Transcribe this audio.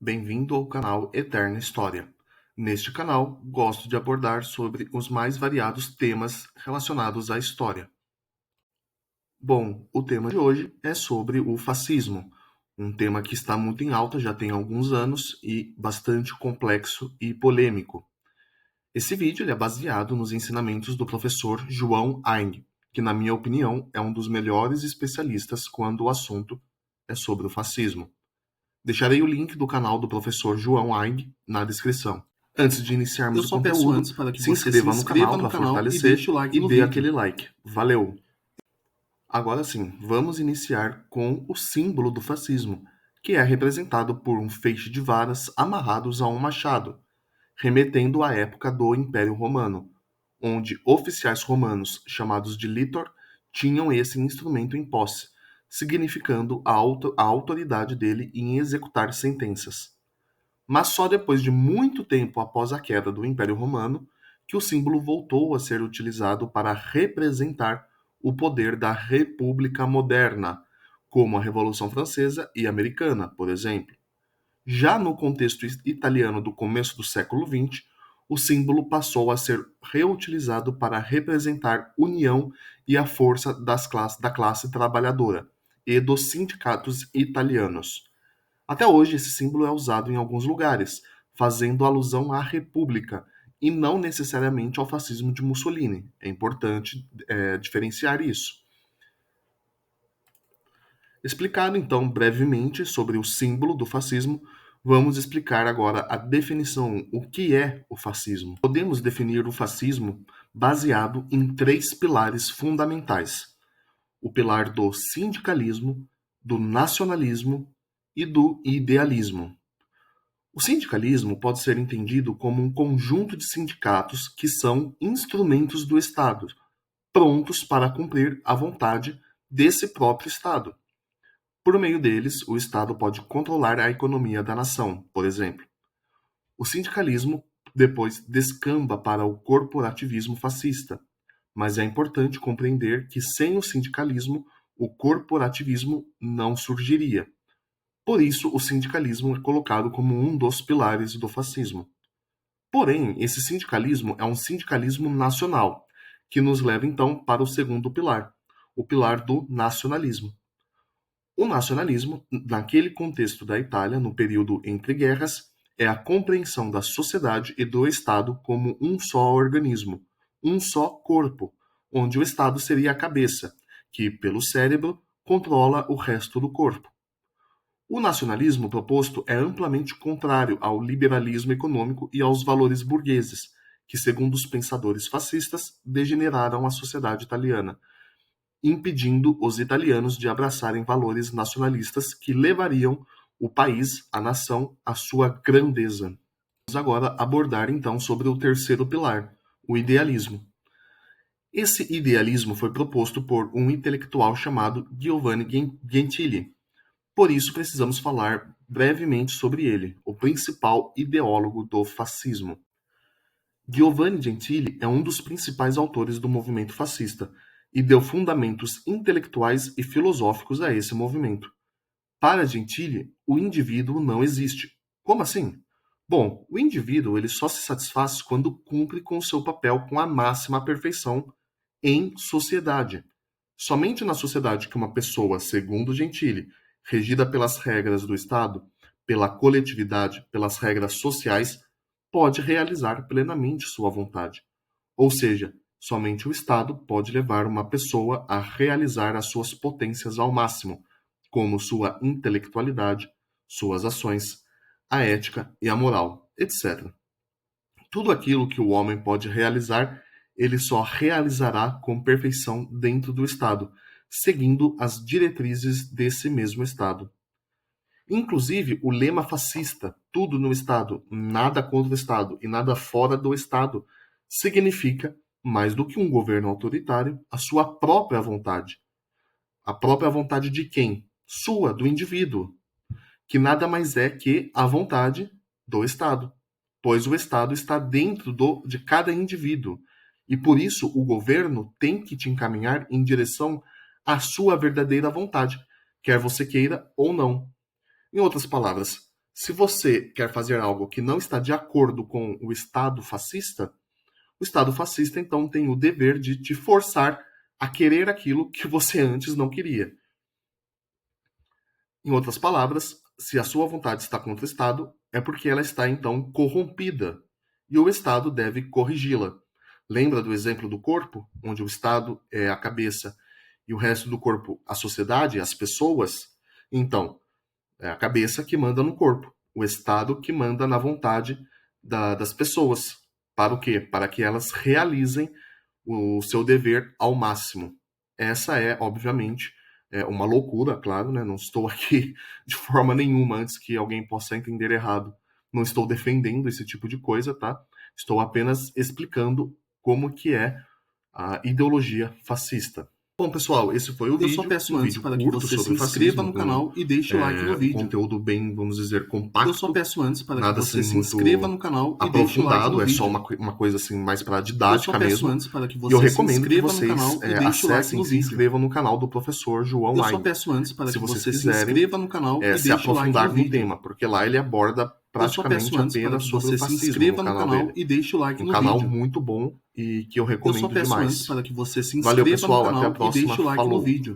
Bem-vindo ao canal Eterna História. Neste canal, gosto de abordar sobre os mais variados temas relacionados à história. Bom, o tema de hoje é sobre o fascismo, um tema que está muito em alta já tem alguns anos e bastante complexo e polêmico. Esse vídeo ele é baseado nos ensinamentos do professor João Haing, que, na minha opinião, é um dos melhores especialistas quando o assunto é sobre o fascismo. Deixarei o link do canal do professor João Haing na descrição. Antes de Eu iniciarmos o só peço conteúdo, antes para que se você se inscreva no inscreva canal no para canal e fortalecer deixe o like e no dê vídeo. aquele like. Valeu! Agora sim, vamos iniciar com o símbolo do fascismo, que é representado por um feixe de varas amarrados a um machado, remetendo à época do Império Romano, onde oficiais romanos, chamados de litor, tinham esse instrumento em posse, significando a autoridade dele em executar sentenças. Mas só depois de muito tempo após a queda do Império Romano que o símbolo voltou a ser utilizado para representar o poder da República moderna, como a Revolução Francesa e Americana, por exemplo. Já no contexto italiano do começo do século XX, o símbolo passou a ser reutilizado para representar união e a força da classe trabalhadora e dos sindicatos italianos. Até hoje, esse símbolo é usado em alguns lugares, fazendo alusão à República e não necessariamente ao fascismo de Mussolini. É importante diferenciar isso. Explicado então brevemente sobre o símbolo do fascismo, vamos explicar agora a definição, o que é o fascismo. Podemos definir o fascismo baseado em três pilares fundamentais: o pilar do sindicalismo, do nacionalismo e do idealismo. O sindicalismo pode ser entendido como um conjunto de sindicatos que são instrumentos do Estado, prontos para cumprir a vontade desse próprio Estado. Por meio deles, o Estado pode controlar a economia da nação, por exemplo. O sindicalismo depois descamba para o corporativismo fascista, mas é importante compreender que sem o sindicalismo, o corporativismo não surgiria. Por isso, o sindicalismo é colocado como um dos pilares do fascismo. Porém, esse sindicalismo é um sindicalismo nacional, que nos leva então para o segundo pilar, o pilar do nacionalismo. O nacionalismo, naquele contexto da Itália, no período entre guerras, é a compreensão da sociedade e do Estado como um só organismo, um só corpo, onde o Estado seria a cabeça, que, pelo cérebro, controla o resto do corpo. O nacionalismo proposto é amplamente contrário ao liberalismo econômico e aos valores burgueses, que, segundo os pensadores fascistas, degeneraram a sociedade italiana, impedindo os italianos de abraçarem valores nacionalistas que levariam o país, a nação, à sua grandeza. Vamos agora abordar então sobre o terceiro pilar, o idealismo. Esse idealismo foi proposto por um intelectual chamado Giovanni Gentili. Por isso, precisamos falar brevemente sobre ele, o principal ideólogo do fascismo. Giovanni Gentili é um dos principais autores do movimento fascista e deu fundamentos intelectuais e filosóficos a esse movimento. Para Gentili, o indivíduo não existe. Como assim? Bom, o indivíduo ele só se satisfaz quando cumpre com seu papel com a máxima perfeição em sociedade. Somente na sociedade que uma pessoa, segundo Gentili, regida pelas regras do Estado, pela coletividade, pelas regras sociais, pode realizar plenamente sua vontade. Ou seja, somente o Estado pode levar uma pessoa a realizar as suas potências ao máximo, como sua intelectualidade, suas ações, a ética e a moral, etc. Tudo aquilo que o homem pode realizar, ele só realizará com perfeição dentro do Estado, seguindo as diretrizes desse mesmo Estado. Inclusive, o lema fascista, tudo no Estado, nada contra o Estado e nada fora do Estado, significa, mais do que um governo autoritário, a sua própria vontade. A própria vontade de quem? Sua, do indivíduo, que nada mais é que a vontade do Estado, pois o Estado está dentro de cada indivíduo. E por isso o governo tem que te encaminhar em direção à sua verdadeira vontade, quer você queira ou não. Em outras palavras, Se você quer fazer algo que não está de acordo com o Estado fascista, o Estado fascista então tem o dever de te forçar a querer aquilo que você antes não queria. Em outras palavras, se a sua vontade está contra o Estado, é porque ela está então corrompida e o Estado deve corrigi-la. Lembra do exemplo do corpo, onde o Estado é a cabeça e o resto do corpo a sociedade, as pessoas? Então, é a cabeça que manda no corpo, o Estado que manda na vontade das pessoas. Para o quê? Para que elas realizem o seu dever ao máximo. Essa é, obviamente, uma loucura, claro, né? Não estou aqui de forma nenhuma, antes que alguém possa entender errado. Não estou defendendo esse tipo de coisa, tá? Estou apenas explicando como que é a ideologia fascista. Bom, pessoal, esse foi o vídeo. Eu só peço um antes vídeo para que curto você se sobre inscreva fascismo, no canal e deixe o like no vídeo. conteúdo bem, vamos dizer, compacto. Eu só peço antes para nada que você assim se muito inscreva no canal e deixe o like aprofundado, no é só vídeo. uma coisa assim mais para Eu só didática peço mesmo. antes para que E eu você se recomendo que inscreva no vocês canal e deixe o like acessem no e se vídeo. inscrevam no canal do professor João Eu só Lain. peço antes para Se que vocês você se quiserem inscreva no canal e se deixe o like aprofundar no no vídeo. tema, porque lá ele aborda Eu só peço praticamente antes para apenas que sobre você o se fascismo inscreva no no canal canal dele. e deixe o like Um no canal vídeo. muito bom e que eu Eu recomendo só peço demais. antes para que você se Valeu, inscreva no pessoal, até a canal e próxima. deixe o like no Falou! vídeo.